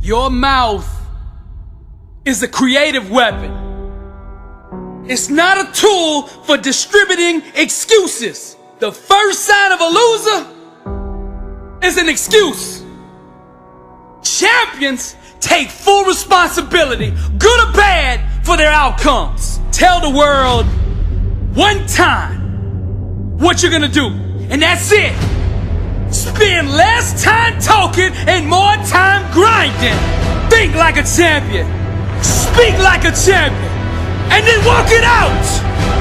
Your mouth is a creative weapon. It's not a tool for distributing excuses. The first sign of a loser is an excuse. Champions take full responsibility, good or bad, for their outcomes. Tell the world one time what you're gonna do, and that's it. Spend less time talking and more time grinding. Think like a champion. Speak like a champion. And then walk it out.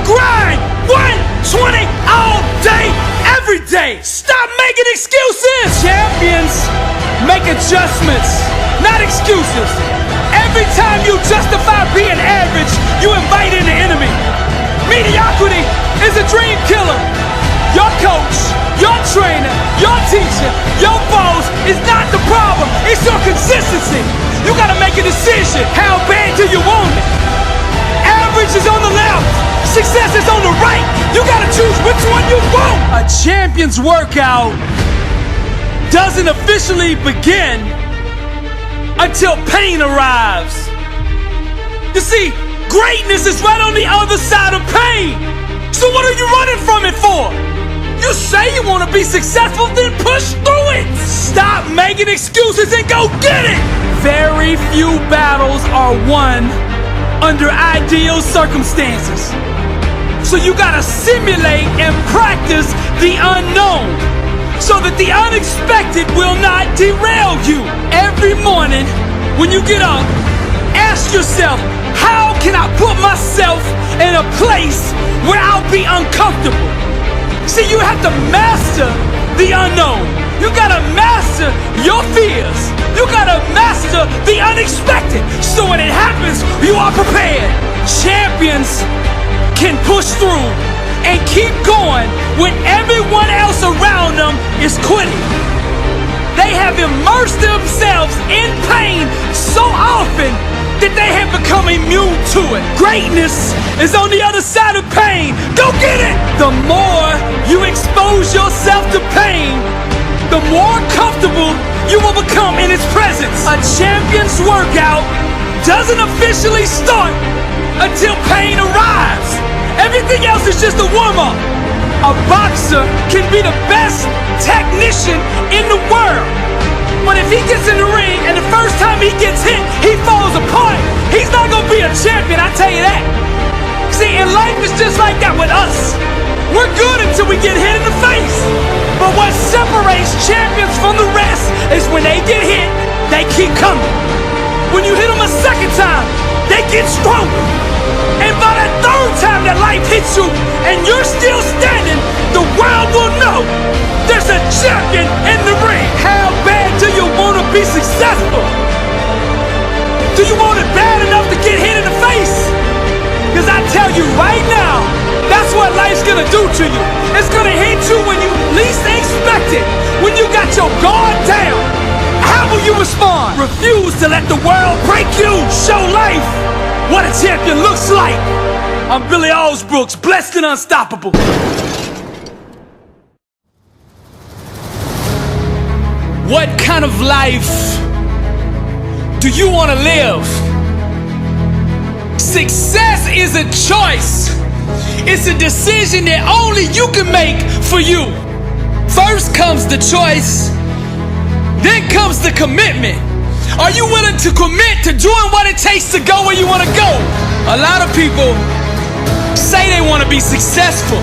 Grind 120 all day, every day. Stop making excuses. Champions make adjustments, not excuses. Every time you justify being average, you invite in the enemy. Mediocrity is a dream killer. Your coach, your trainer, your teacher, your boss is not the problem. It's your consistency. You gotta make a decision. How bad do you want it? Average is on the left. Success is on the right. You gotta choose which one you want. A champion's workout doesn't officially begin until pain arrives. You see, greatness is right on the other side of pain. So what are you running from it for? You say you want to be successful, then push through it. Stop making excuses and go get it. Very few battles are won under ideal circumstances. So you gotta simulate and practice the unknown so that the unexpected will not derail you. Every morning when you get up, ask yourself, how can I put myself in a place where I'll be uncomfortable? See, you have to master the unknown. You gotta master your fears. You gotta master the unexpected. So when it happens, you are prepared. Champions can push through and keep going when everyone else around them is quitting. They have immersed themselves in pain so often that they have become immune to it. Greatness is on the other side of pain. Go get it! The more you expose yourself to pain, the more comfortable you will become in its presence. A champion's workout doesn't officially start until pain arrives. Everything else is just a warm-up. A boxer can be the best technician in the world, but if he gets in the ring and the first time he gets hit, he falls apart, he's not gonna be a champion, I tell you that. See, and life is just like that with us. We're good until we get hit in the face. But what separates champions from the rest is when they get hit, they keep coming. When you hit them a second time, they get stronger. And by that third time that life hits you and you're still standing, the world will know there's a champion in the ring. How bad do you want to be successful? Do you want it bad enough to get hit in the face? Because I tell you right now, that's what life's gonna do to you. It's gonna hit you when you least expect it. When you got your guard down, how will you respond? Refuse to let the world break you. Show life what a champion looks like. I'm Billy Alsbrooks, blessed and unstoppable. What kind of life do you want to live? Success is a choice. It's a decision that only you can make for you. First comes the choice, then comes the commitment. Are you willing to commit to doing what it takes to go where you want to go? A lot of people say they want to be successful,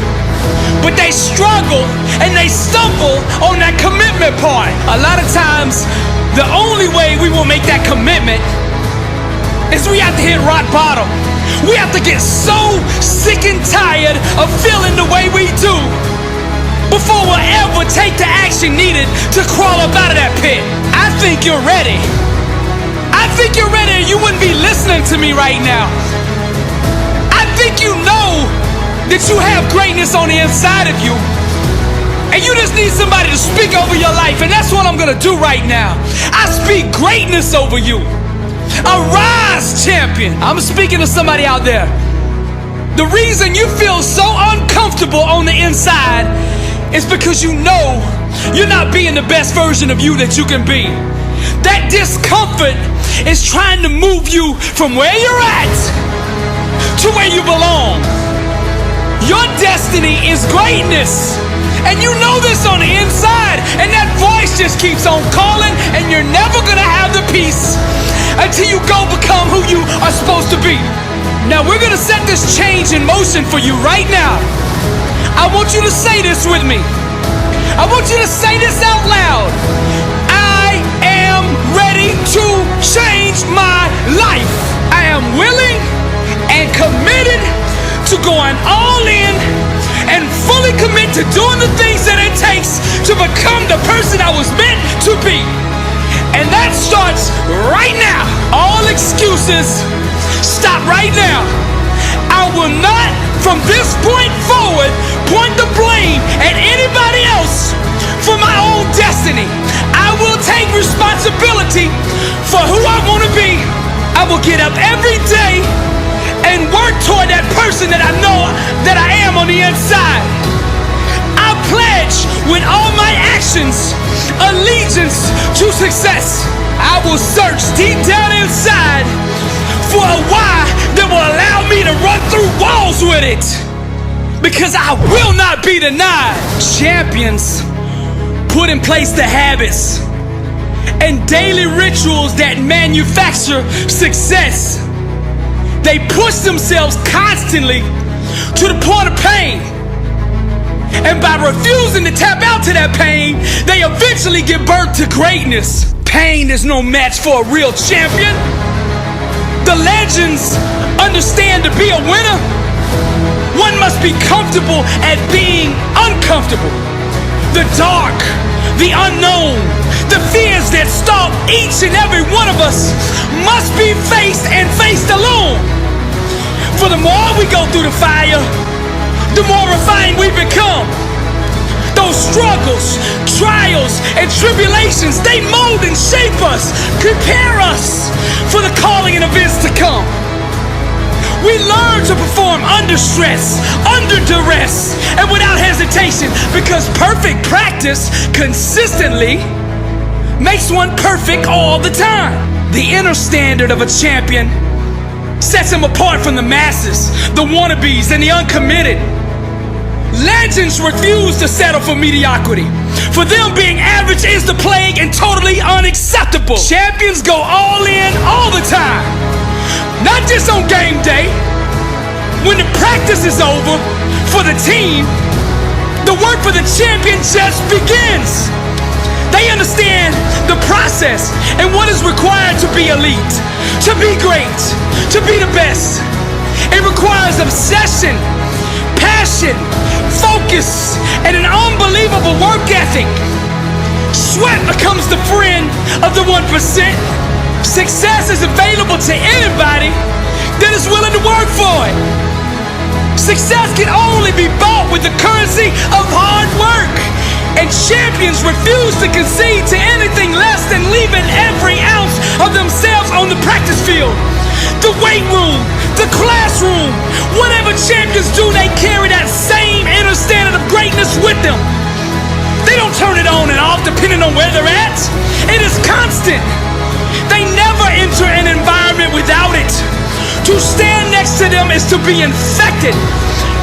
but they struggle and they stumble on that commitment part. A lot of times, the only way we will make that commitment is we have to hit rock bottom. We have to get so sick and tired of feeling the way we do before we'll ever take the action needed to crawl up out of that pit. I think you're ready. I think you're ready, or you wouldn't be listening to me right now. I think you know that you have greatness on the inside of you, and you just need somebody to speak over your life, and that's what I'm gonna do right now. I speak greatness over you. Arise, champion. I'm speaking to somebody out there. The reason you feel so uncomfortable on the inside is because you know you're not being the best version of you that you can be. That discomfort is trying to move you from where you're at to where you belong. Your destiny is greatness. And you know this on the inside. And that voice just keeps on calling, and you're never gonna have the peace until you go become who you are supposed to be. Now we're gonna set this change in motion for you right now. I want you to say this with me. I want you to say this out loud. I am ready to change my life. I am willing and committed to going all in and fully commit to doing the things that it takes to become the person I was meant to be. And that starts right now. All excuses stop right now. I will not, from this point forward, point the blame at anybody else for my own destiny. I will take responsibility for who I want to be. I will get up every day and work toward that person that I know that I am on the inside. I pledge with all my actions allegiance to success. I will search deep down inside for a why that will allow me to run through walls with it, because I will not be denied. Champions put in place the habits and daily rituals that manufacture success. They push themselves constantly to the point of pain. And by refusing to tap out to that pain, they eventually give birth to greatness. Pain is no match for a real champion. The legends understand to be a winner, one must be comfortable at being uncomfortable. The dark, the unknown, the fears that stalk each and every one of us must be faced and faced alone. For the more we go through the fire, the more refined we become. Those struggles, trials, and tribulations, they mold and shape us, prepare us for the calling and events to come. We learn to perform under stress, under duress, and without hesitation, because perfect practice consistently makes one perfect all the time. The inner standard of a champion sets him apart from the masses, the wannabes, and the uncommitted. Legends refuse to settle for mediocrity. For them, being average is the plague and totally unacceptable. Champions go all in all the time, not just on game day. When the practice is over for the team, the work for the champion just begins. They understand the process and what is required to be elite, to be great, to be the best. It requires obsession, passion, focus, and an unbelievable work ethic. Sweat becomes the friend of the 1%. Success is available to anybody that is willing to work for it. Success can only be bought with the currency of hard work. And champions refuse to concede to anything less than leaving every ounce of themselves on the practice field, the weight room, the classroom. Whatever champions do, they carry that same inner standard of greatness with them. They don't turn it on and off depending on where they're at. It is constant. They never enter an environment without it. To stand next to them is to be infected.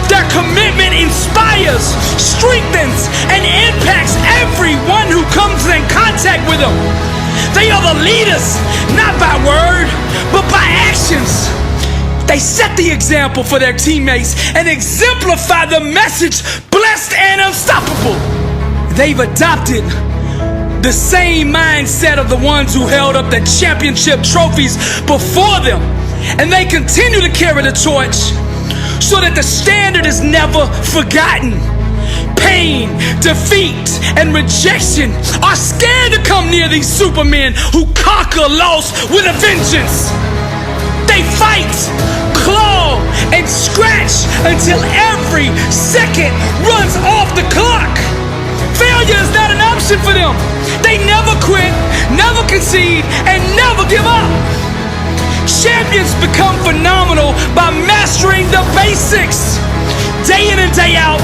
Their commitment inspires, strengthens, and impacts everyone who comes in contact with them. They are the leaders, not by word, but by actions. They set the example for their teammates and exemplify the message, blessed and unstoppable. They've adopted the same mindset of the ones who held up the championship trophies before them, and they continue to carry the torch so that the standard is never forgotten. Pain, defeat, and rejection are scared to come near these supermen who conquer loss with a vengeance. They fight, claw, and scratch until every second runs off the clock. Failure is not an option for them. They never quit, never concede, and never give up. Champions become phenomenal by mastering the basics. Day in and day out,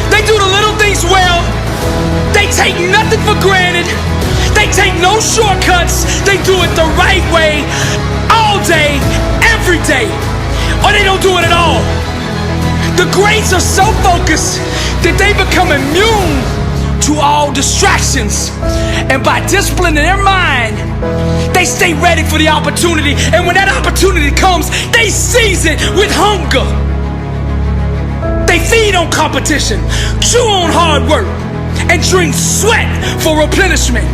they do the little things well. They take nothing for granted. They take no shortcuts. they do it the right way all day, every day, or they don't do it at all. The greats are so focused that they become immune to all distractions. And by disciplining their mind, they stay ready for the opportunity. And when that opportunity comes, they seize it with hunger. They feed on competition, chew on hard work, and drink sweat for replenishment.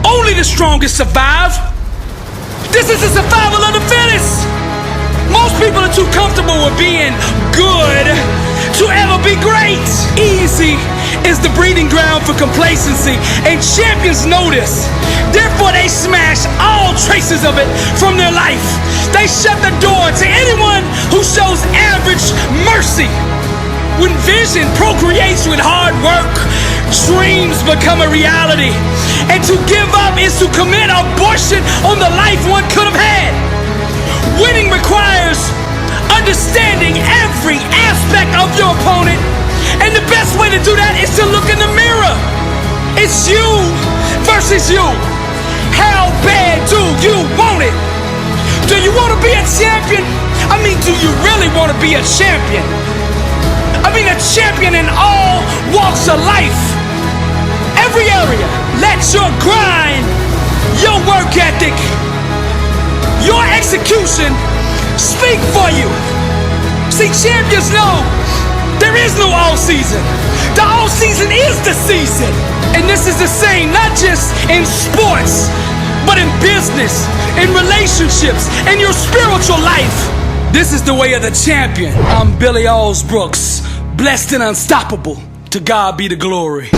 Only the strongest survive. This is the survival of the fittest. Most people are too comfortable with being good to ever be great. Easy is the breeding ground for complacency, and champions know this. Therefore, they smash all traces of it from their life. They shut the door to anyone who shows average mercy. When vision procreates with hard work, dreams become a reality. And to give up is to commit abortion on the life one could have had. Winning requires understanding every aspect of your opponent. And the best way to do that is to look in the mirror. It's you versus you. How bad do you want it? Do you want to be a champion? I mean, do you really want to be a champion? I mean, a champion in all walks of life. Every area. Let your grind, your work ethic, your execution speak for you. See, champions know there is no all season. The all season is the season. And this is the same, not just in sports, but in business, in relationships, in your spiritual life. This is the way of the champion. I'm Billy Alsbrooks, blessed and unstoppable. To God be the glory.